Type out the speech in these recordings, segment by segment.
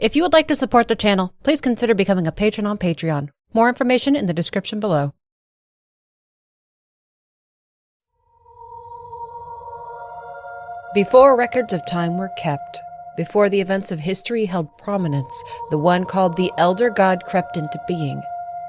If you would like to support the channel, please consider becoming a patron on Patreon. More information in the description below. Before records of time were kept, before the events of history held prominence, the one called the Elder God crept into being,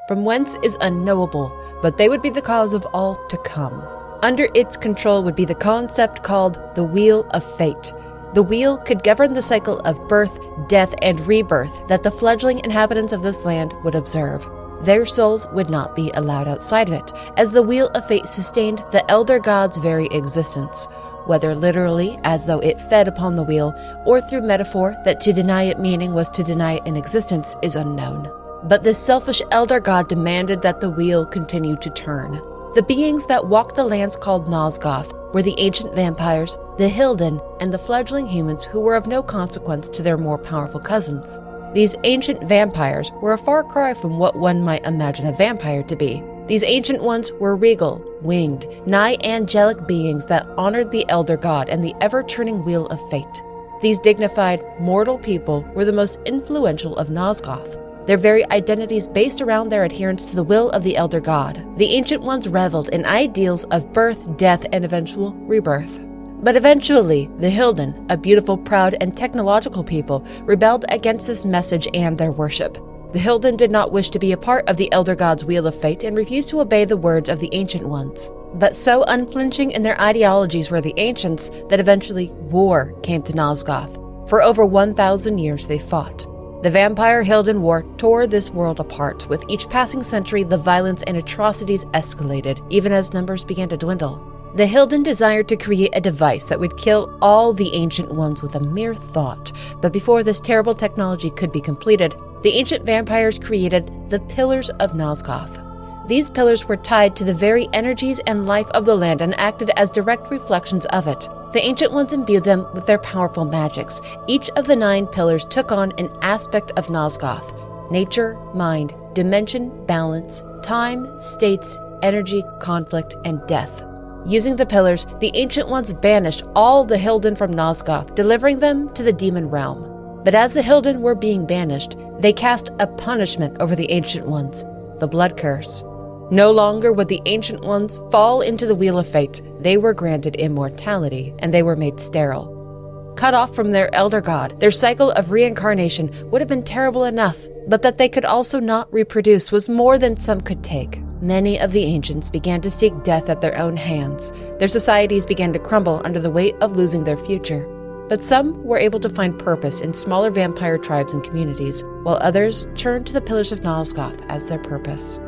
from whence is unknowable, but they would be the cause of all to come. Under its control would be the concept called the Wheel of Fate. The wheel could govern the cycle of birth, death, and rebirth that the fledgling inhabitants of this land would observe. Their souls would not be allowed outside of it, as the Wheel of Fate sustained the Elder God's very existence, whether literally, as though it fed upon the wheel, or through metaphor that to deny it meaning was to deny it in existence is unknown. But this selfish Elder God demanded that the wheel continue to turn. The beings that walked the lands called Nosgoth were the ancient vampires, the Hilden, and the fledgling humans who were of no consequence to their more powerful cousins. These ancient vampires were a far cry from what one might imagine a vampire to be. These ancient ones were regal, winged, nigh angelic beings that honored the Elder God and the ever-turning Wheel of Fate. These dignified, mortal people were the most influential of Nosgoth, their very identities based around their adherence to the will of the Elder God. The ancient ones reveled in ideals of birth, death, and eventual rebirth. But eventually, the Hilden, a beautiful, proud, and technological people, rebelled against this message and their worship. The Hilden did not wish to be a part of the Elder God's Wheel of Fate and refused to obey the words of the Ancient Ones. But so unflinching in their ideologies were the Ancients that eventually war came to Nosgoth. For over 1,000 years they fought. The Vampire-Hilden War tore this world apart. With each passing century, the violence and atrocities escalated, even as numbers began to dwindle. The Hilden desired to create a device that would kill all the Ancient Ones with a mere thought. But before this terrible technology could be completed, the ancient vampires created the Pillars of Nosgoth. These pillars were tied to the very energies and life of the land and acted as direct reflections of it. The Ancient Ones imbued them with their powerful magics. Each of the 9 pillars took on an aspect of Nosgoth: nature, mind, dimension, balance, time, states, energy, conflict, and death. Using the pillars, the Ancient Ones banished all the Hilden from Nosgoth, delivering them to the demon realm. But as the Hilden were being banished, they cast a punishment over the Ancient Ones, the Blood Curse. No longer would the Ancient Ones fall into the Wheel of Fate. They were granted immortality, and they were made sterile. Cut off from their Elder God, their cycle of reincarnation would have been terrible enough, but that they could also not reproduce was more than some could take. Many of the Ancients began to seek death at their own hands. Their societies began to crumble under the weight of losing their future. But some were able to find purpose in smaller vampire tribes and communities, while others turned to the Pillars of Nosgoth as their purpose.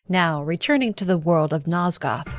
Now, returning to the world of Nosgoth.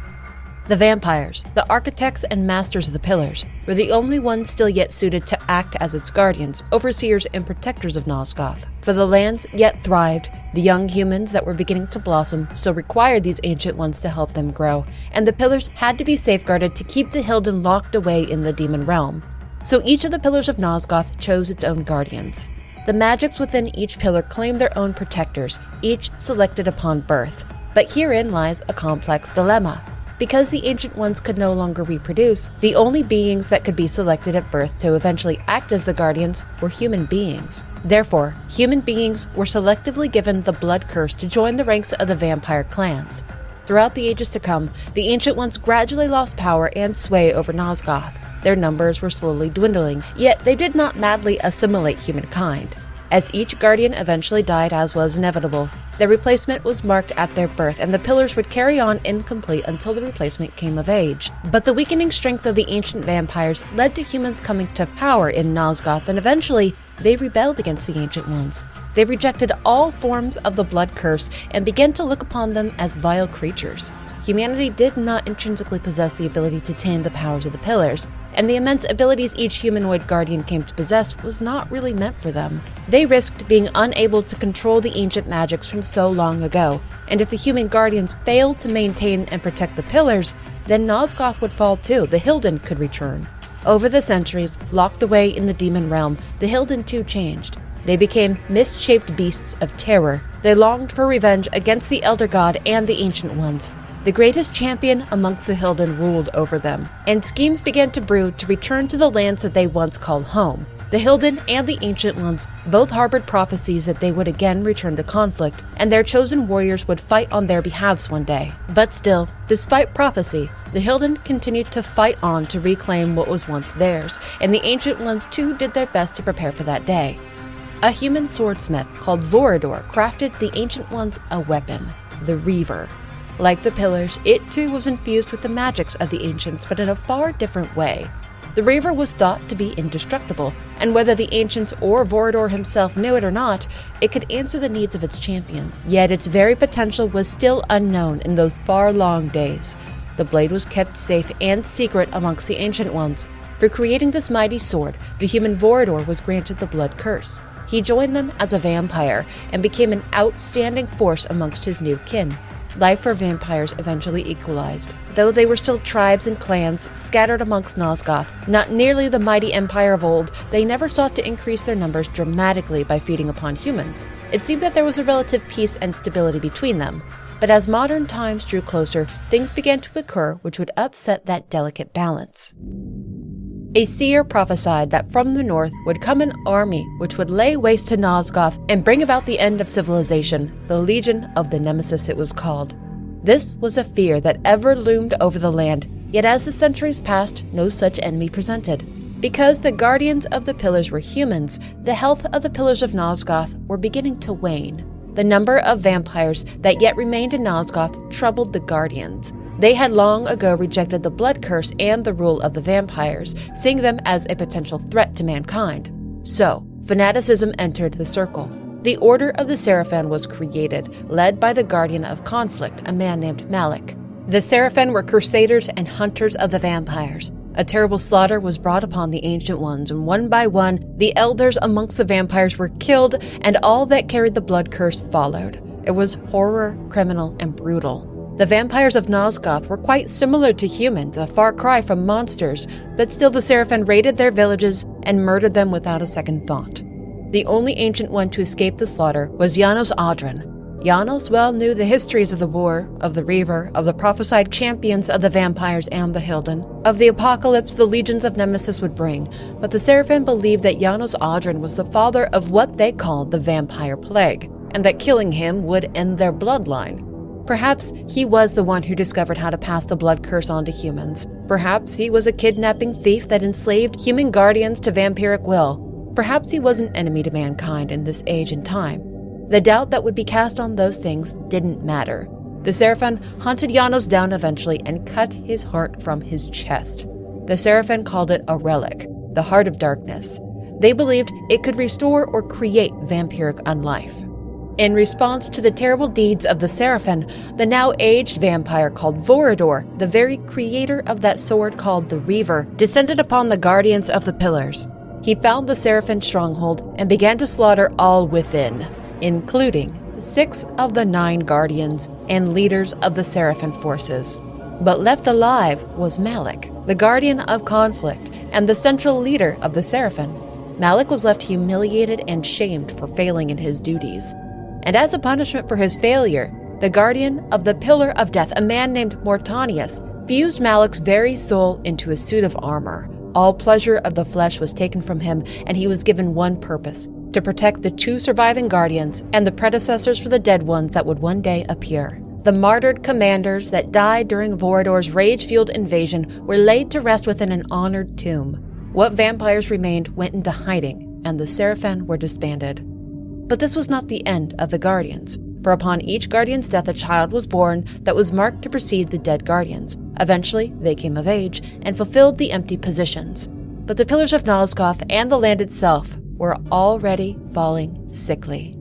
The vampires, the architects and masters of the Pillars, were the only ones still yet suited to act as its guardians, overseers, and protectors of Nosgoth. For the lands yet thrived, the young humans that were beginning to blossom still required these Ancient Ones to help them grow, and the Pillars had to be safeguarded to keep the Hilden locked away in the demon realm. So each of the Pillars of Nosgoth chose its own guardians. The magics within each pillar claimed their own protectors, each selected upon birth. But herein lies a complex dilemma. Because the Ancient Ones could no longer reproduce, the only beings that could be selected at birth to eventually act as the guardians were human beings. Therefore, human beings were selectively given the Blood Curse to join the ranks of the vampire clans. Throughout the ages to come, the Ancient Ones gradually lost power and sway over Nosgoth. Their numbers were slowly dwindling, yet they did not madly assimilate humankind. As each guardian eventually died, as was inevitable, their replacement was marked at their birth, and the Pillars would carry on incomplete until the replacement came of age. But the weakening strength of the ancient vampires led to humans coming to power in Nosgoth, and eventually they rebelled against the Ancient Ones. They rejected all forms of the Blood Curse and began to look upon them as vile creatures. Humanity did not intrinsically possess the ability to tame the powers of the Pillars, and the immense abilities each humanoid guardian came to possess was not really meant for them. They risked being unable to control the ancient magics from so long ago, and if the human guardians failed to maintain and protect the Pillars, then Nosgoth would fall too. The Hilden could return. Over the centuries, locked away in the demon realm, the Hilden too changed. They became misshaped beasts of terror. They longed for revenge against the Elder God and the Ancient Ones. The greatest champion amongst the Hilden ruled over them, and schemes began to brew to return to the lands that they once called home. The Hilden and the Ancient Ones both harbored prophecies that they would again return to conflict, and their chosen warriors would fight on their behalves one day. But still, despite prophecy, the Hilden continued to fight on to reclaim what was once theirs, and the Ancient Ones too did their best to prepare for that day. A human swordsmith called Vorador crafted the Ancient Ones a weapon, the Reaver. Like the Pillars, it too was infused with the magics of the Ancients, but in a far different way. The Reaver was thought to be indestructible, and whether the Ancients or Vorador himself knew it or not, it could answer the needs of its champion. Yet its very potential was still unknown in those far-long days. The blade was kept safe and secret amongst the Ancient Ones. For creating this mighty sword, the human Vorador was granted the Blood Curse. He joined them as a vampire and became an outstanding force amongst his new kin. Life for vampires eventually equalized. Though they were still tribes and clans scattered amongst Nosgoth, not nearly the mighty empire of old, they never sought to increase their numbers dramatically by feeding upon humans. It seemed that there was a relative peace and stability between them. But as modern times drew closer, things began to occur which would upset that delicate balance. A seer prophesied that from the north would come an army which would lay waste to Nosgoth and bring about the end of civilization, the Legion of the Nemesis it was called. This was a fear that ever loomed over the land, yet as the centuries passed, no such enemy presented. Because the Guardians of the Pillars were humans, the health of the Pillars of Nosgoth were beginning to wane. The number of vampires that yet remained in Nosgoth troubled the Guardians. They had long ago rejected the Blood Curse and the rule of the vampires, seeing them as a potential threat to mankind. So, fanaticism entered the circle. The Order of the Seraphim was created, led by the Guardian of Conflict, a man named Malik. The Seraphim were crusaders and hunters of the vampires. A terrible slaughter was brought upon the Ancient Ones, and one by one, the elders amongst the vampires were killed, and all that carried the Blood Curse followed. It was horror, criminal, and brutal. The vampires of Nosgoth were quite similar to humans, a far cry from monsters, but still the Seraphim raided their villages and murdered them without a second thought. The only ancient one to escape the slaughter was Janos Audron. Janos well knew the histories of the war, of the Reaver, of the prophesied champions of the vampires and the Hilden, of the apocalypse the legions of Nemesis would bring, but the Seraphim believed that Janos Audron was the father of what they called the Vampire Plague, and that killing him would end their bloodline. Perhaps he was the one who discovered how to pass the blood curse on to humans. Perhaps he was a kidnapping thief that enslaved human guardians to vampiric will. Perhaps he was an enemy to mankind in this age and time. The doubt that would be cast on those things didn't matter. The Seraphim hunted Janos down eventually and cut his heart from his chest. The Seraphim called it a relic, the Heart of Darkness. They believed it could restore or create vampiric unlife. In response to the terrible deeds of the Seraphim, the now aged vampire called Vorador, the very creator of that sword called the Reaver, descended upon the Guardians of the Pillars. He found the Seraphim stronghold and began to slaughter all within, including 6 of the 9 Guardians and leaders of the Seraphim forces. But left alive was Malik, the Guardian of Conflict and the central leader of the Seraphim. Malik was left humiliated and shamed for failing in his duties. And as a punishment for his failure, the Guardian of the Pillar of Death, a man named Mortanius, fused Malik's very soul into a suit of armor. All pleasure of the flesh was taken from him, and he was given one purpose: to protect the 2 surviving Guardians and the predecessors for the dead ones that would one day appear. The martyred commanders that died during Vorador's rage-fueled invasion were laid to rest within an honored tomb. What vampires remained went into hiding, and the Seraphim were disbanded. But this was not the end of the Guardians, for upon each Guardian's death a child was born that was marked to precede the dead Guardians. Eventually, they came of age and fulfilled the empty positions. But the Pillars of Nosgoth and the land itself were already falling sickly.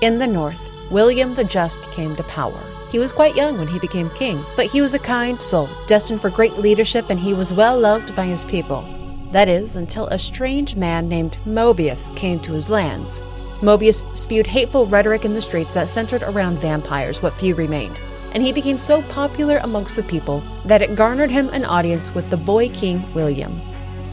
In the north, William the Just came to power. He was quite young when he became king, but he was a kind soul, destined for great leadership, and he was well loved by his people. That is, until a strange man named Mobius came to his lands. Mobius spewed hateful rhetoric in the streets that centered around vampires, what few remained, and he became so popular amongst the people that it garnered him an audience with the boy king William.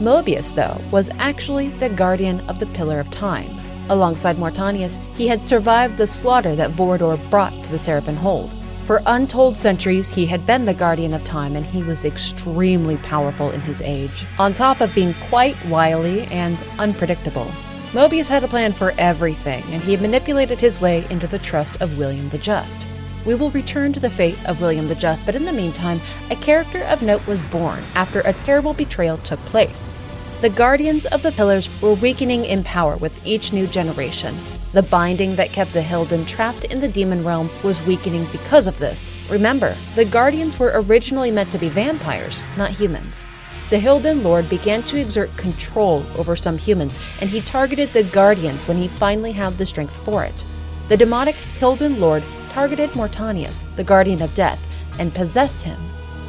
Mobius, though, was actually the guardian of the Pillar of Time. Alongside Mortanius, he had survived the slaughter that Vorador brought to the Seraphim hold. For untold centuries, he had been the Guardian of Time, and he was extremely powerful in his age, on top of being quite wily and unpredictable. Mobius had a plan for everything, and he manipulated his way into the trust of William the Just. We will return to the fate of William the Just, but in the meantime, a character of note was born after a terrible betrayal took place. The Guardians of the Pillars were weakening in power with each new generation. The binding that kept the Hilden trapped in the demon realm was weakening because of this. Remember, the Guardians were originally meant to be vampires, not humans. The Hilden Lord began to exert control over some humans, and he targeted the Guardians when he finally had the strength for it. The demonic Hilden Lord targeted Mortanius, the Guardian of Death, and possessed him.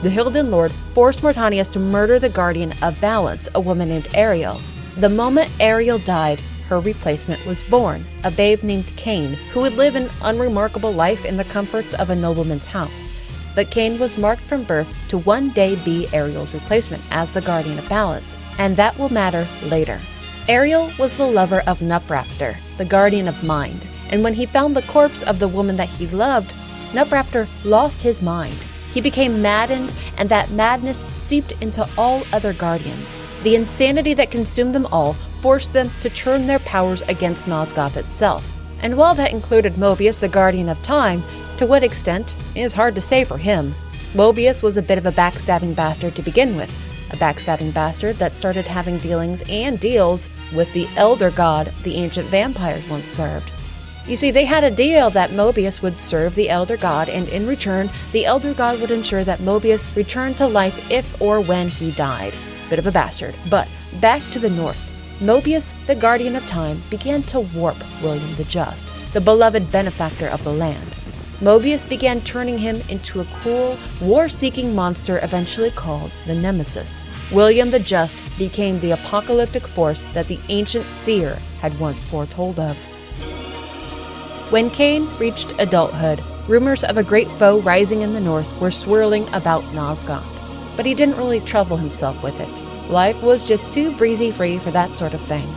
The Hilden Lord forced Mortanius to murder the Guardian of Balance, a woman named Ariel. The moment Ariel died, her replacement was born, a babe named Kain, who would live an unremarkable life in the comforts of a nobleman's house. But Kain was marked from birth to one day be Ariel's replacement as the Guardian of Balance, and that will matter later. Ariel was the lover of Nupraptor, the Guardian of Mind, and when he found the corpse of the woman that he loved, Nupraptor lost his mind. He became maddened, and that madness seeped into all other Guardians. The insanity that consumed them all forced them to turn their powers against Nosgoth itself. And while that included Mobius, the Guardian of Time, to what extent is hard to say for him. Mobius was a bit of a backstabbing bastard to begin with, a backstabbing bastard that started having dealings and deals with the Elder God the ancient vampires once served. You see, they had a deal that Mobius would serve the Elder God, and in return, the Elder God would ensure that Mobius returned to life if or when he died. Bit of a bastard. But back to the north. Mobius, the Guardian of Time, began to warp William the Just, the beloved benefactor of the land. Mobius began turning him into a cruel, war-seeking monster eventually called the Nemesis. William the Just became the apocalyptic force that the ancient seer had once foretold of. When Kain reached adulthood, rumors of a great foe rising in the north were swirling about Nosgoth, but he didn't really trouble himself with it. Life was just too breezy-free for that sort of thing.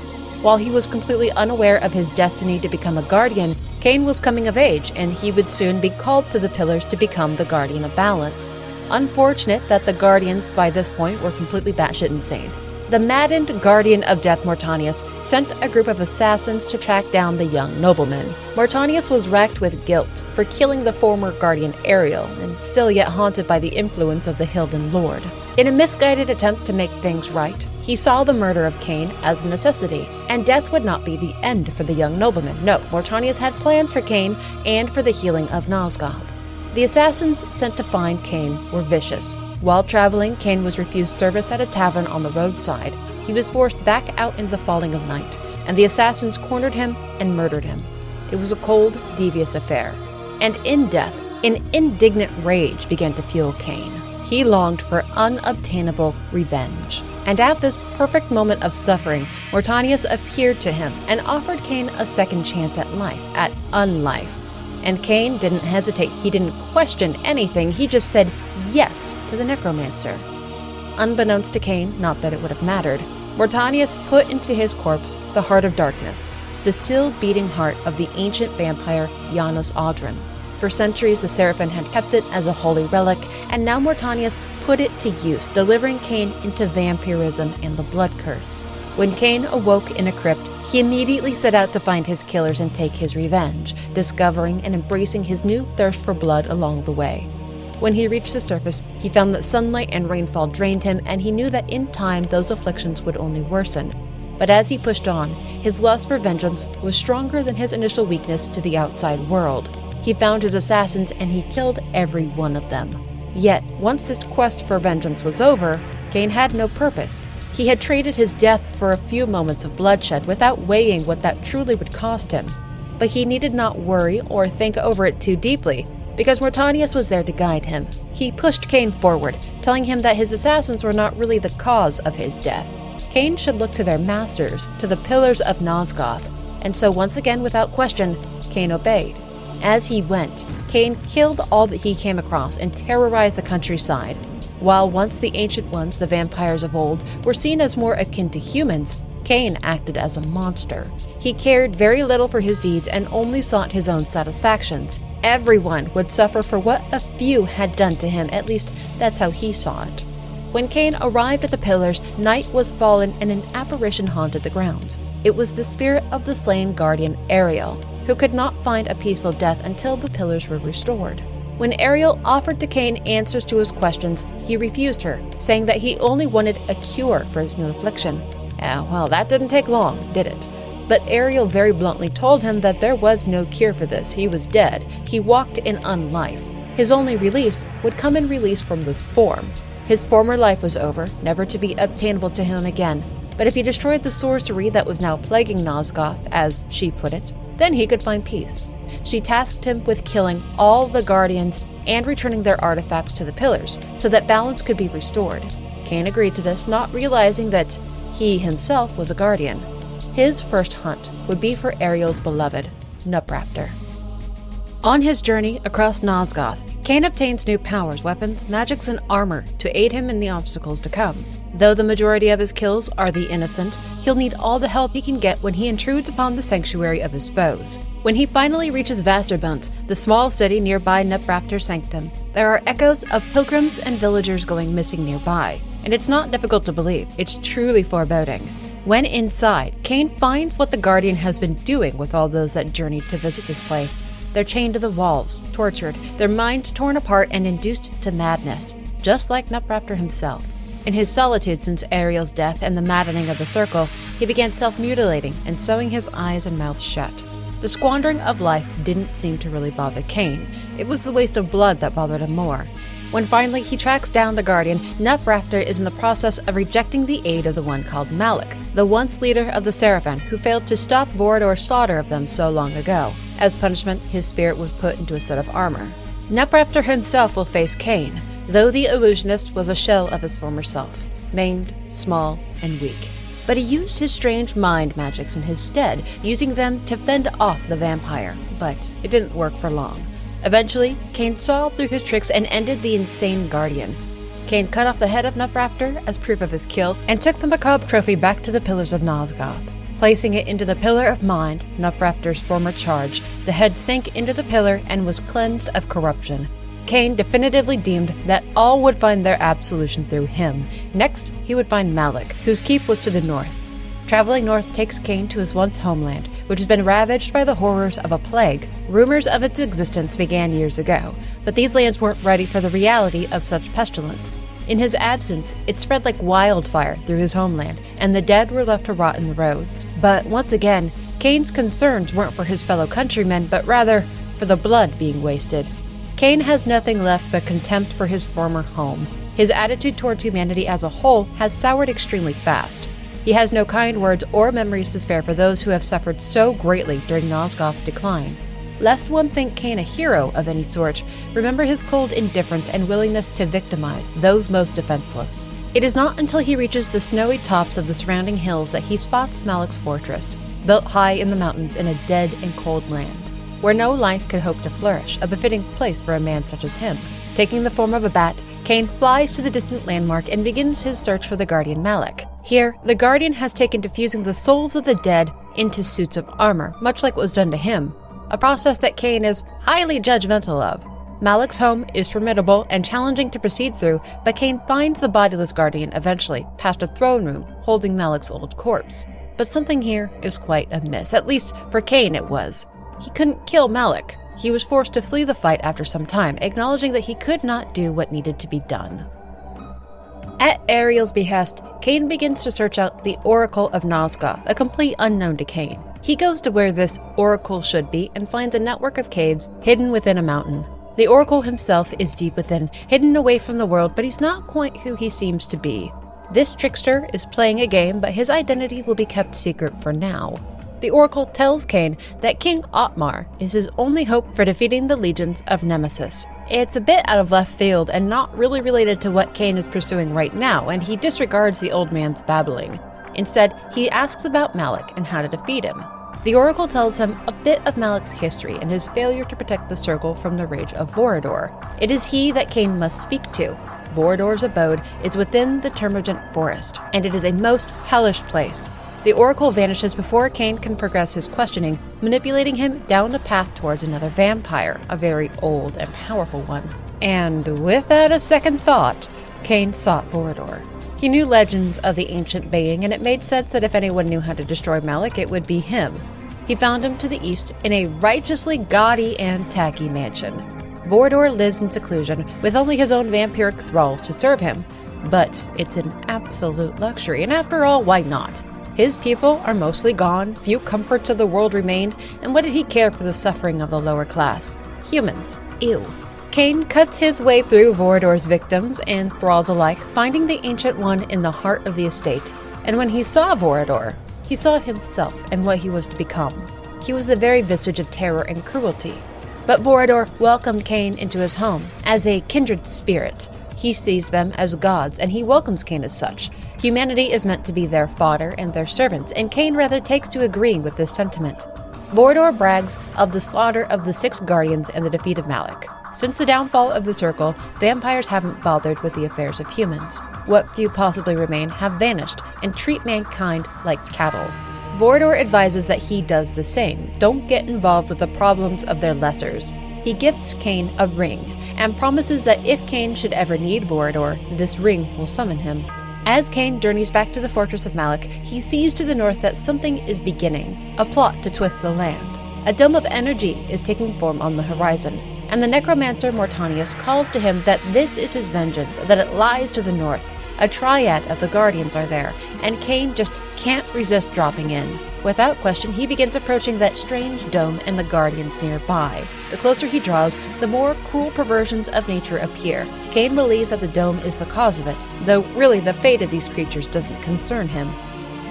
While he was completely unaware of his destiny to become a Guardian, Kain was coming of age, and he would soon be called to the Pillars to become the Guardian of Balance. Unfortunate that the Guardians by this point were completely batshit insane. The maddened Guardian of Death Mortanius sent a group of assassins to track down the young nobleman. Mortanius was racked with guilt for killing the former Guardian Ariel, and still yet haunted by the influence of the Hilden Lord. In a misguided attempt to make things right, he saw the murder of Kain as a necessity, and death would not be the end for the young nobleman. No, Mortanius had plans for Kain and for the healing of Nosgoth. The assassins sent to find Kain were vicious. While traveling, Kain was refused service at a tavern on the roadside. He was forced back out into the falling of night, and the assassins cornered him and murdered him. It was a cold, devious affair. And in death, an indignant rage began to fuel Kain. He longed for unobtainable revenge. And at this perfect moment of suffering, Mortanius appeared to him and offered Kain a second chance at life, at unlife. And Kain didn't hesitate. He didn't question anything. He just said yes to the necromancer. Unbeknownst to Kain, not that it would have mattered, Mortanius put into his corpse the Heart of Darkness, the still beating heart of the ancient vampire Janos Audron. For centuries, the Seraphim had kept it as a holy relic, and now Mortanius put it to use, delivering Kain into vampirism and the Blood Curse. When Kain awoke in a crypt, he immediately set out to find his killers and take his revenge, discovering and embracing his new thirst for blood along the way. When he reached the surface, he found that sunlight and rainfall drained him, and he knew that in time those afflictions would only worsen. But as he pushed on, his lust for vengeance was stronger than his initial weakness to the outside world. He found his assassins and he killed every one of them. Yet, once this quest for vengeance was over, Kain had no purpose. He had traded his death for a few moments of bloodshed without weighing what that truly would cost him. But he needed not worry or think over it too deeply, because Mortanius was there to guide him. He pushed Kain forward, telling him that his assassins were not really the cause of his death. Kain should look to their masters, to the Pillars of Nosgoth, and so once again, without question, Kain obeyed. As he went, Kain killed all that he came across and terrorized the countryside. While once the Ancient Ones, the vampires of old, were seen as more akin to humans, Kain acted as a monster. He cared very little for his deeds and only sought his own satisfactions. Everyone would suffer for what a few had done to him, at least that's how he saw it. When Kain arrived at the pillars, night was fallen and an apparition haunted the grounds. It was the spirit of the slain guardian Ariel, who could not find a peaceful death until the pillars were restored. When Ariel offered to Kain answers to his questions, he refused her, saying that he only wanted a cure for his new affliction. Well, that didn't take long, did it? But Ariel very bluntly told him that there was no cure for this. He was dead. He walked in unlife. His only release would come in release from this form. His former life was over, never to be obtainable to him again. But if he destroyed the sorcery that was now plaguing Nosgoth, as she put it, then he could find peace. She tasked him with killing all the guardians and returning their artifacts to the pillars, so that balance could be restored. Kain agreed to this, not realizing that he himself was a guardian. His first hunt would be for Ariel's beloved, Nupraptor. On his journey across Nosgoth, Kain obtains new powers, weapons, magics, and armor to aid him in the obstacles to come. Though the majority of his kills are the innocent, he'll need all the help he can get when he intrudes upon the sanctuary of his foes. When he finally reaches Vasterbunt, the small city nearby Nupraptor's sanctum, there are echoes of pilgrims and villagers going missing nearby. And it's not difficult to believe, it's truly foreboding. When inside, Kain finds what the Guardian has been doing with all those that journeyed to visit this place. They're chained to the walls, tortured, their minds torn apart and induced to madness, just like Nupraptor himself. In his solitude since Ariel's death and the maddening of the circle, he began self-mutilating and sewing his eyes and mouth shut. The squandering of life didn't seem to really bother Kain. It was the waste of blood that bothered him more. When finally he tracks down the Guardian, Nupraptor is in the process of rejecting the aid of the one called Malik, the once leader of the Seraphim who failed to stop Vorador's slaughter of them so long ago. As punishment, his spirit was put into a set of armor. Nupraptor himself will face Kain, though the illusionist was a shell of his former self, maimed, small, and weak. But he used his strange mind magics in his stead, using them to fend off the vampire, but it didn't work for long. Eventually, Kain saw through his tricks and ended the insane Guardian. Kain cut off the head of Nupraptor as proof of his kill and took the macabre trophy back to the pillars of Nosgoth. Placing it into the Pillar of Mind, Nupraptor's former charge, the head sank into the pillar and was cleansed of corruption. Kain definitively deemed that all would find their absolution through him. Next, he would find Malik, whose keep was to the north. Traveling north takes Kain to his once homeland, which has been ravaged by the horrors of a plague. Rumors of its existence began years ago, but these lands weren't ready for the reality of such pestilence. In his absence, it spread like wildfire through his homeland, and the dead were left to rot in the roads. But once again, Kain's concerns weren't for his fellow countrymen, but rather for the blood being wasted. Kain has nothing left but contempt for his former home. His attitude towards humanity as a whole has soured extremely fast. He has no kind words or memories to spare for those who have suffered so greatly during Nosgoth's decline. Lest one think Kain a hero of any sort, remember his cold indifference and willingness to victimize those most defenseless. It is not until he reaches the snowy tops of the surrounding hills that he spots Malik's fortress, built high in the mountains in a dead and cold land, where no life could hope to flourish, a befitting place for a man such as him. Taking the form of a bat, Kain flies to the distant landmark and begins his search for the Guardian Malik. Here, the Guardian has taken to fusing the souls of the dead into suits of armor, much like what was done to him, a process that Kain is highly judgmental of. Malik's home is formidable and challenging to proceed through, but Kain finds the bodiless Guardian eventually, past a throne room holding Malik's old corpse. But something here is quite amiss, at least for Kain it was. He couldn't kill Malik. He was forced to flee the fight after some time, acknowledging that he could not do what needed to be done. At Ariel's behest, Kain begins to search out the Oracle of Nosgoth, a complete unknown to Kain. He goes to where this oracle should be and finds a network of caves hidden within a mountain. The Oracle himself is deep within, hidden away from the world, but he's not quite who he seems to be. This trickster is playing a game, but his identity will be kept secret for now. The Oracle tells Kain that King Otmar is his only hope for defeating the legions of Nemesis. It's a bit out of left field and not really related to what Kain is pursuing right now, and he disregards the old man's babbling. Instead, he asks about Malik and how to defeat him. The Oracle tells him a bit of Malik's history and his failure to protect the circle from the rage of Vorador. It is he that Kain must speak to. Vorador's abode is within the Termagant Forest, and it is a most hellish place. The Oracle vanishes before Kain can progress his questioning, manipulating him down a path towards another vampire, a very old and powerful one. And without a second thought, Kain sought Vorador. He knew legends of the ancient being, and it made sense that if anyone knew how to destroy Malik, it would be him. He found him to the east in a righteously gaudy and tacky mansion. Vorador lives in seclusion, with only his own vampiric thralls to serve him. But it's an absolute luxury, and after all, why not? His people are mostly gone, few comforts of the world remained, and what did he care for the suffering of the lower class? Humans. Ew. Kain cuts his way through Vorador's victims and thralls alike, finding the Ancient One in the heart of the estate. And when he saw Vorador, he saw himself and what he was to become. He was the very visage of terror and cruelty. But Vorador welcomed Kain into his home as a kindred spirit. He sees them as gods, and he welcomes Kain as such. Humanity is meant to be their fodder and their servants, and Kain rather takes to agreeing with this sentiment. Vorador brags of the slaughter of the 6 guardians and the defeat of Malik. Since the downfall of the Circle, vampires haven't bothered with the affairs of humans. What few possibly remain have vanished and treat mankind like cattle. Vorador advises that he does the same. Don't get involved with the problems of their lessers. He gifts Kain a ring and promises that if Kain should ever need Vorador, this ring will summon him. As Kain journeys back to the fortress of Malik, he sees to the north that something is beginning, a plot to twist the land. A dome of energy is taking form on the horizon, and the necromancer Mortanius calls to him that this is his vengeance, that it lies to the north. A triad of the Guardians are there, and Kain just can't resist dropping in. Without question, he begins approaching that strange dome and the Guardians nearby. The closer he draws, the more cruel perversions of nature appear. Kain believes that the dome is the cause of it, though really the fate of these creatures doesn't concern him.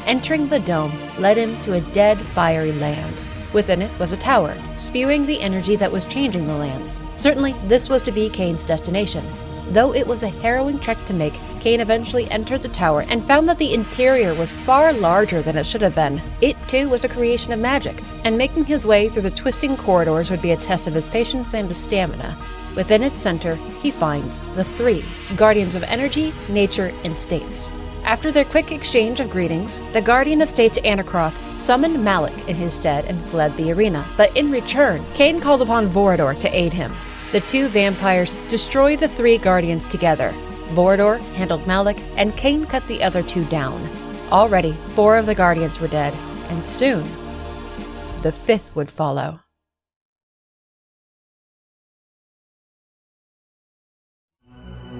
Entering the dome led him to a dead, fiery land. Within it was a tower, spewing the energy that was changing the lands. Certainly, this was to be Kain's destination. Though it was a harrowing trek to make, Kain eventually entered the tower and found that the interior was far larger than it should have been. It, too, was a creation of magic, and making his way through the twisting corridors would be a test of his patience and his stamina. Within its center, he finds the 3 Guardians of Energy, Nature, and States. After their quick exchange of greetings, the Guardian of States Anakroth summoned Malik in his stead and fled the arena, but in return, Kain called upon Vorador to aid him. The 2 vampires destroy the 3 Guardians together. Vorador handled Malik, and Kain cut the other 2 down. Already, 4 of the Guardians were dead, and soon, the 5th would follow.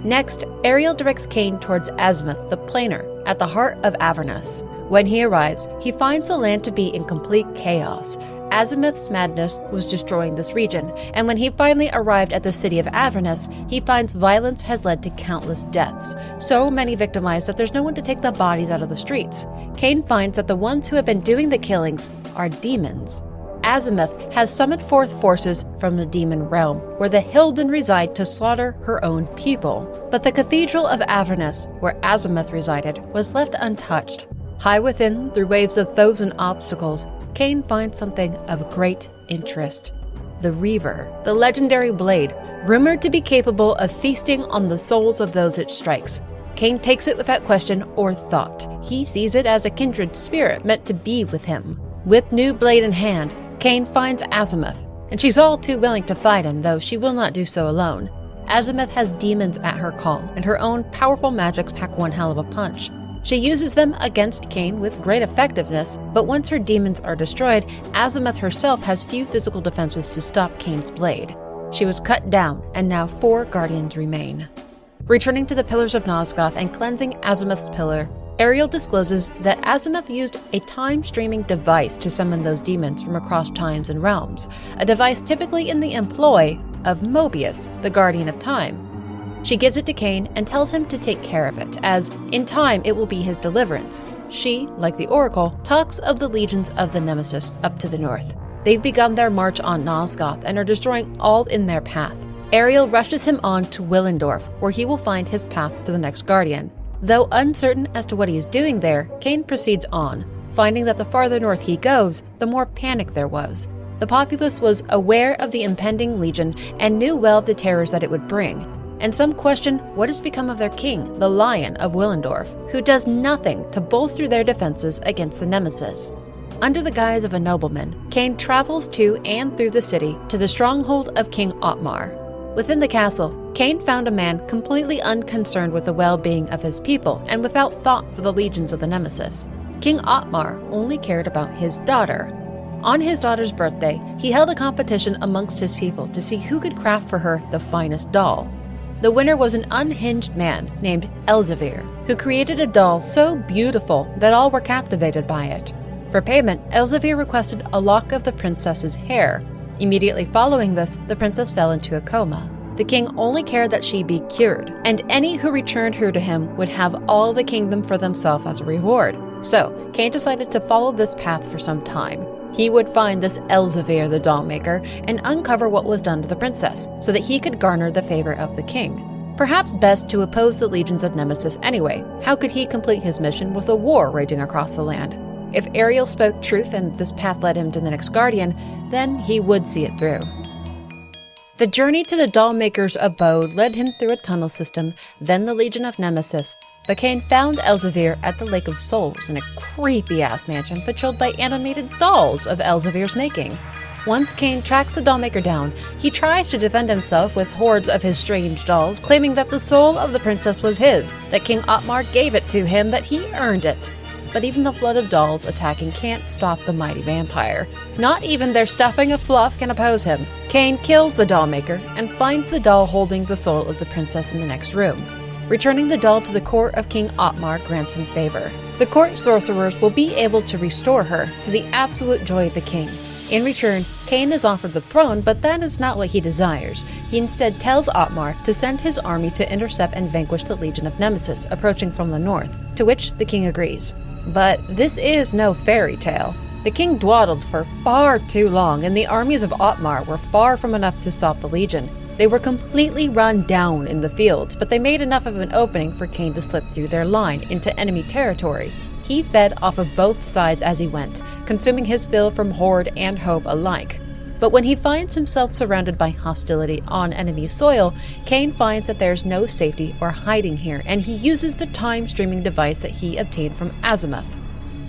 Next, Ariel directs Kain towards Azimuth, the Planar, at the heart of Avernus. When he arrives, he finds the land to be in complete chaos. Azimuth's madness was destroying this region, and when he finally arrived at the city of Avernus, he finds violence has led to countless deaths, so many victimized that there's no one to take the bodies out of the streets. Kain finds that the ones who have been doing the killings are demons. Azimuth has summoned forth forces from the demon realm, where the Hilden reside to slaughter her own people. But the Cathedral of Avernus, where Azimuth resided, was left untouched. High within, through waves of 1,000 obstacles, Kain finds something of great interest. The Reaver, the legendary blade, rumored to be capable of feasting on the souls of those it strikes. Kain takes it without question or thought. He sees it as a kindred spirit meant to be with him. With new blade in hand, Kain finds Azimuth, and she's all too willing to fight him, though she will not do so alone. Azimuth has demons at her call, and her own powerful magics pack one hell of a punch. She uses them against Kain with great effectiveness, but once her demons are destroyed, Azimuth herself has few physical defenses to stop Kain's blade. She was cut down, and now 4 Guardians remain. Returning to the Pillars of Nosgoth and cleansing Azimuth's pillar, Ariel discloses that Azimuth used a time-streaming device to summon those demons from across times and realms, a device typically in the employ of Mobius, the Guardian of Time. She gives it to Kain and tells him to take care of it, as in time it will be his deliverance. She, like the Oracle, talks of the legions of the Nemesis up to the north. They've begun their march on Nosgoth and are destroying all in their path. Ariel rushes him on to Willendorf, where he will find his path to the next Guardian. Though uncertain as to what he is doing there, Kain proceeds on, finding that the farther north he goes, the more panic there was. The populace was aware of the impending legion and knew well the terrors that it would bring. and some question what has become of their king, the Lion of Willendorf, who does nothing to bolster their defenses against the Nemesis. Under the guise of a nobleman, Kain travels to and through the city to the stronghold of King Otmar. Within the castle, Kain found a man completely unconcerned with the well-being of his people and without thought for the legions of the Nemesis. King Otmar only cared about his daughter. On his daughter's birthday, he held a competition amongst his people to see who could craft for her the finest doll. The winner was an unhinged man named Elzevir, who created a doll so beautiful that all were captivated by it. For payment, Elzevir requested a lock of the princess's hair. Immediately following this, the princess fell into a coma. The king only cared that she be cured, and any who returned her to him would have all the kingdom for themselves as a reward. So, Kain decided to follow this path for some time. He would find this Elzevir the doll maker and uncover what was done to the princess, so that he could garner the favor of the king. Perhaps best to oppose the legions of Nemesis anyway. How could he complete his mission with a war raging across the land? If Ariel spoke truth and this path led him to the next guardian, then he would see it through. The journey to the dollmaker's abode led him through a tunnel system, then the Legion of Nemesis, but Kain found Elzevir at the Lake of Souls in a creepy-ass mansion patrolled by animated dolls of Elzevir's making. Once Kain tracks the dollmaker down, he tries to defend himself with hordes of his strange dolls, claiming that the soul of the princess was his, that King Otmar gave it to him, that he earned it. But even the flood of dolls attacking can't stop the mighty vampire. Not even their stuffing of fluff can oppose him. Kain kills the dollmaker and finds the doll holding the soul of the princess in the next room. Returning the doll to the court of King Otmar grants him favor. The court sorcerers will be able to restore her, to the absolute joy of the king. In return, Kain is offered the throne, but that is not what he desires. He instead tells Otmar to send his army to intercept and vanquish the Legion of Nemesis approaching from the north, to which the king agrees. But this is no fairy tale. The king dawdled for far too long, and the armies of Otmar were far from enough to stop the Legion. They were completely run down in the fields, but they made enough of an opening for Kain to slip through their line into enemy territory. He fed off of both sides as he went, consuming his fill from horde and hope alike. But when he finds himself surrounded by hostility on enemy soil, Kain finds that there's no safety or hiding here, and he uses the time-streaming device that he obtained from Azimuth.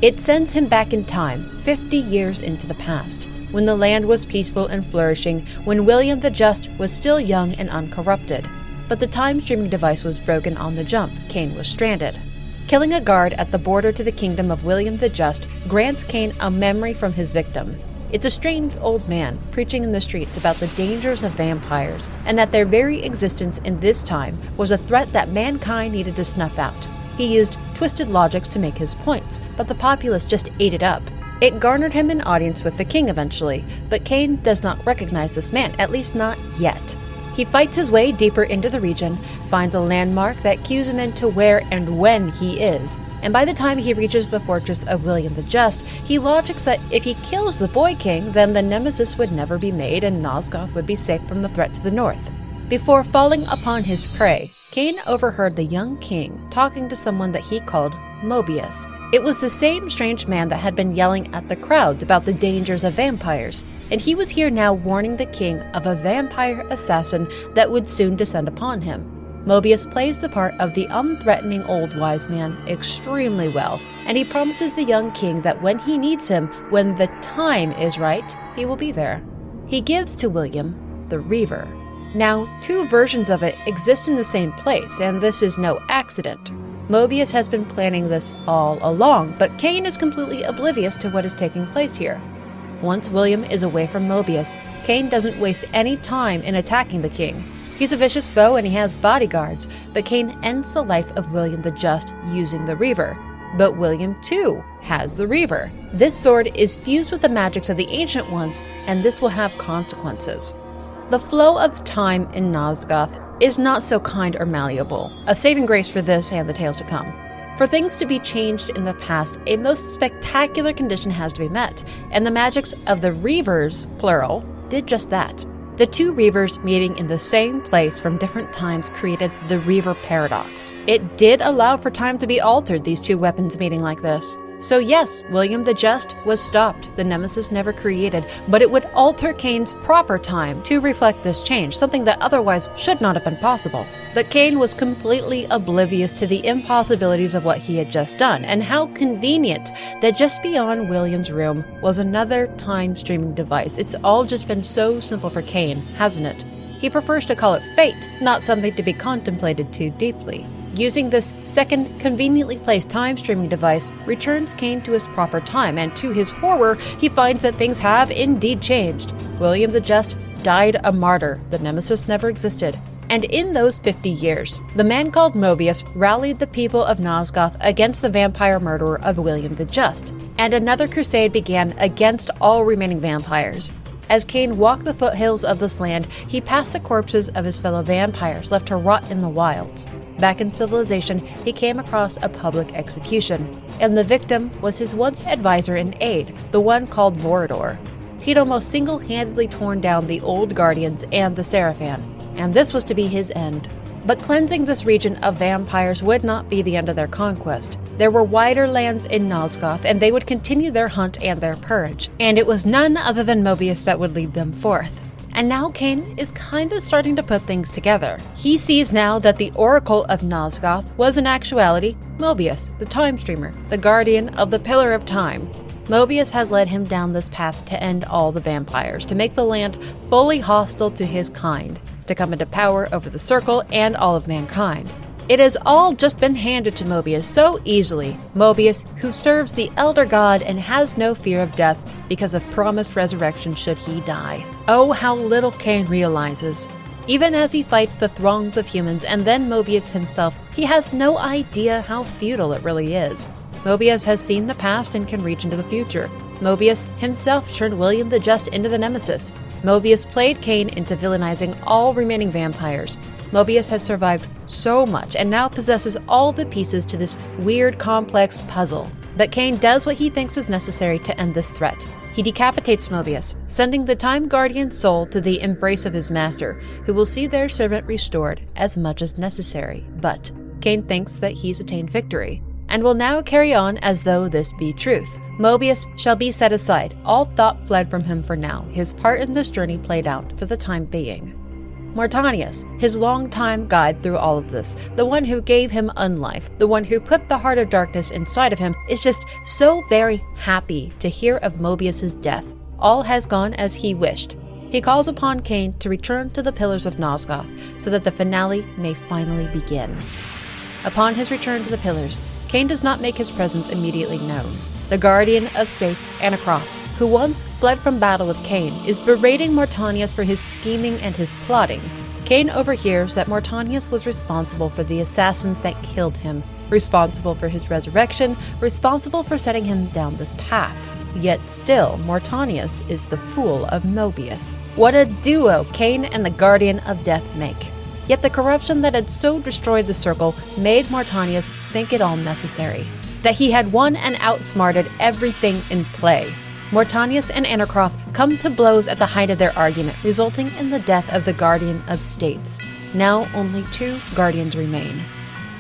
It sends him back in time, 50 years into the past, when the land was peaceful and flourishing, when William the Just was still young and uncorrupted. But the time-streaming device was broken on the jump. Kain was stranded. Killing a guard at the border to the kingdom of William the Just grants Kain a memory from his victim. It's a strange old man preaching in the streets about the dangers of vampires and that their very existence in this time was a threat that mankind needed to snuff out. He used twisted logics to make his points, but the populace just ate it up. It garnered him an audience with the king eventually, but Kain does not recognize this man, at least not yet. He fights his way deeper into the region, finds a landmark that cues him into where and when he is, and by the time he reaches the fortress of William the Just, he logics that if he kills the boy king, then the Nemesis would never be made and Nosgoth would be safe from the threat to the north. Before falling upon his prey, Kain overheard the young king talking to someone that he called Mobius. It was the same strange man that had been yelling at the crowds about the dangers of vampires, and he was here now warning the king of a vampire assassin that would soon descend upon him. Mobius plays the part of the unthreatening old wise man extremely well, and he promises the young king that when he needs him, when the time is right, he will be there. He gives to William the Reaver. Now, two versions of it exist in the same place, and this is no accident. Mobius has been planning this all along, but Kain is completely oblivious to what is taking place here. Once William is away from Mobius, Kain doesn't waste any time in attacking the king. He's a vicious foe and he has bodyguards, but Kain ends the life of William the Just using the Reaver. But William, too, has the Reaver. This sword is fused with the magics of the Ancient Ones, and this will have consequences. The flow of time in Nosgoth is not so kind or malleable, a saving grace for this and the tales to come. For things to be changed in the past, a most spectacular condition has to be met, and the magics of the Reavers, plural, did just that. The two Reavers meeting in the same place from different times created the Reaver paradox. It did allow for time to be altered, these two weapons meeting like this. So yes, William the Just was stopped, the nemesis never created, but it would alter Kain's proper time to reflect this change, something that otherwise should not have been possible. But Kain was completely oblivious to the impossibilities of what he had just done, and how convenient that just beyond William's room was another time-streaming device. It's all just been so simple for Kain, hasn't it? He prefers to call it fate, not something to be contemplated too deeply. Using this second, conveniently placed time-streaming device returns Kain to his proper time, and to his horror, he finds that things have indeed changed. William the Just died a martyr. The nemesis never existed. And in those 50 years, the man called Mobius rallied the people of Nosgoth against the vampire murderer of William the Just, and another crusade began against all remaining vampires. As Kain walked the foothills of this land, he passed the corpses of his fellow vampires left to rot in the wilds. Back in civilization, he came across a public execution, and the victim was his once advisor and aide, the one called Vorador. He'd almost single-handedly torn down the old Guardians and the Seraphan, and this was to be his end. But cleansing this region of vampires would not be the end of their conquest. There were wider lands in Nosgoth, and they would continue their hunt and their purge, and it was none other than Mobius that would lead them forth. And now Kain is kind of starting to put things together. He sees now that the Oracle of Nosgoth was in actuality Mobius, the Time Streamer, the guardian of the Pillar of Time. Mobius has led him down this path to end all the vampires, to make the land fully hostile to his kind, to come into power over the Circle and all of mankind. It has all just been handed to Mobius so easily. Mobius, who serves the Elder God and has no fear of death because of promised resurrection should he die. Oh, how little Kain realizes. Even as he fights the throngs of humans and then Mobius himself, he has no idea how futile it really is. Mobius has seen the past and can reach into the future. Mobius himself turned William the Just into the Nemesis. Mobius played Kain into villainizing all remaining vampires. Mobius has survived so much and now possesses all the pieces to this weird, complex puzzle. But Kain does what he thinks is necessary to end this threat. He decapitates Mobius, sending the Time Guardian's soul to the embrace of his master, who will see their servant restored as much as necessary. But Kain thinks that he's attained victory, and will now carry on as though this be truth. Mobius shall be set aside. All thought fled from him for now, his part in this journey played out for the time being. Mortanius, his longtime guide through all of this, the one who gave him unlife, the one who put the heart of darkness inside of him, is just so very happy to hear of Mobius's death. All has gone as he wished. He calls upon Kain to return to the Pillars of Nosgoth so that the finale may finally begin. Upon his return to the Pillars, Kain does not make his presence immediately known. The Guardian of States, Anacroth, who once fled from battle with Kain, is berating Mortanius for his scheming and his plotting. Kain overhears that Mortanius was responsible for the assassins that killed him, responsible for his resurrection, responsible for setting him down this path. Yet still, Mortanius is the fool of Mobius. What a duo Kain and the Guardian of Death make. Yet the corruption that had so destroyed the Circle made Mortanius think it all necessary, that he had won and outsmarted everything in play. Mortanius and Anacroth come to blows at the height of their argument, resulting in the death of the Guardian of States. Now only 2 Guardians remain.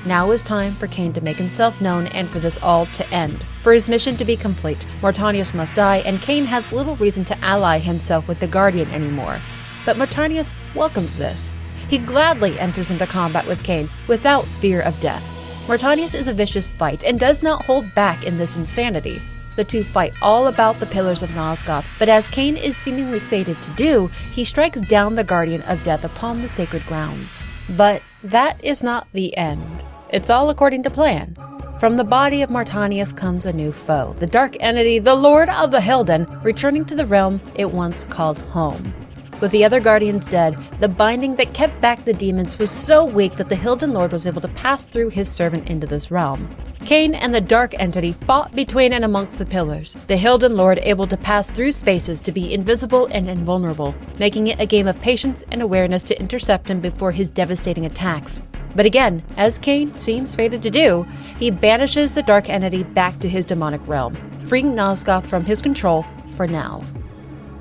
Now is time for Kain to make himself known and for this all to end. For his mission to be complete, Mortanius must die, and Kain has little reason to ally himself with the Guardian anymore. But Mortanius welcomes this. He gladly enters into combat with Kain without fear of death. Mortanius is a vicious fight and does not hold back in this insanity. The two fight all about the Pillars of Nosgoth, but as Kain is seemingly fated to do, he strikes down the Guardian of Death upon the sacred grounds. But that is not the end. It's all according to plan. From the body of Mortanius comes a new foe, the dark entity, the Lord of the Hilden, returning to the realm it once called home. With the other Guardians dead, the binding that kept back the demons was so weak that the Hilden Lord was able to pass through his servant into this realm. Kain and the Dark Entity fought between and amongst the Pillars, the Hilden Lord able to pass through spaces to be invisible and invulnerable, making it a game of patience and awareness to intercept him before his devastating attacks. But again, as Kain seems fated to do, he banishes the Dark Entity back to his demonic realm, freeing Nosgoth from his control for now.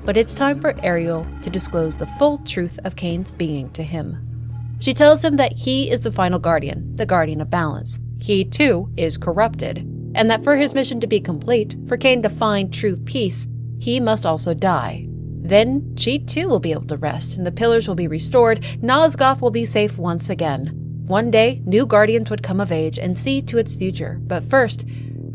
But it's time for Ariel to disclose the full truth of Kain's being to him. She tells him that he is the final Guardian, the Guardian of Balance. He, too, is corrupted, and that for his mission to be complete, for Kain to find true peace, he must also die. Then she too will be able to rest, and the pillars will be restored. Nosgoth will be safe once again. One day, new guardians would come of age and see to its future, but first,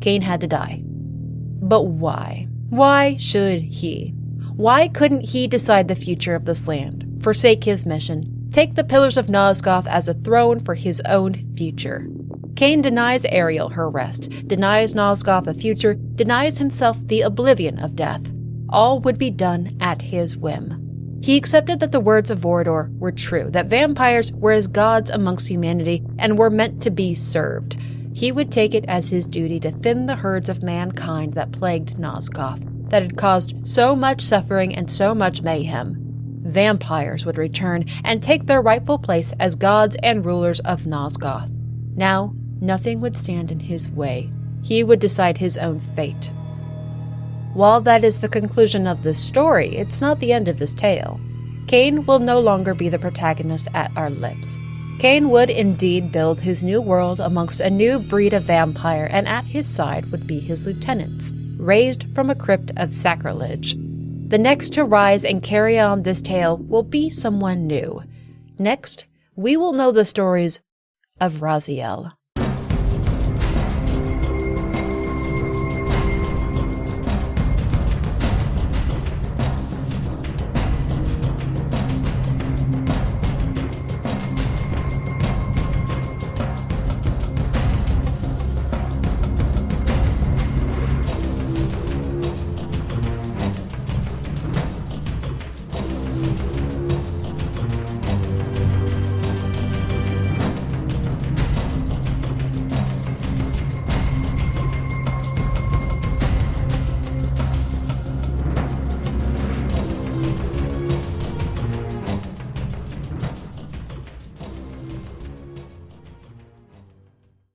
Kain had to die. But why? Why should he? Why couldn't he decide the future of this land, forsake his mission, take the pillars of Nosgoth as a throne for his own future? Kain denies Ariel her rest, denies Nosgoth a future, denies himself the oblivion of death. All would be done at his whim. He accepted that the words of Vorador were true, that vampires were as gods amongst humanity and were meant to be served. He would take it as his duty to thin the herds of mankind that plagued Nosgoth, that had caused so much suffering and so much mayhem. Vampires would return and take their rightful place as gods and rulers of Nosgoth. Now, nothing would stand in his way. He would decide his own fate. While that is the conclusion of this story, it's not the end of this tale. Kain will no longer be the protagonist at our lips. Kain would indeed build his new world amongst a new breed of vampire, and at his side would be his lieutenants, raised from a crypt of sacrilege. The next to rise and carry on this tale will be someone new. Next, we will know the stories of Raziel.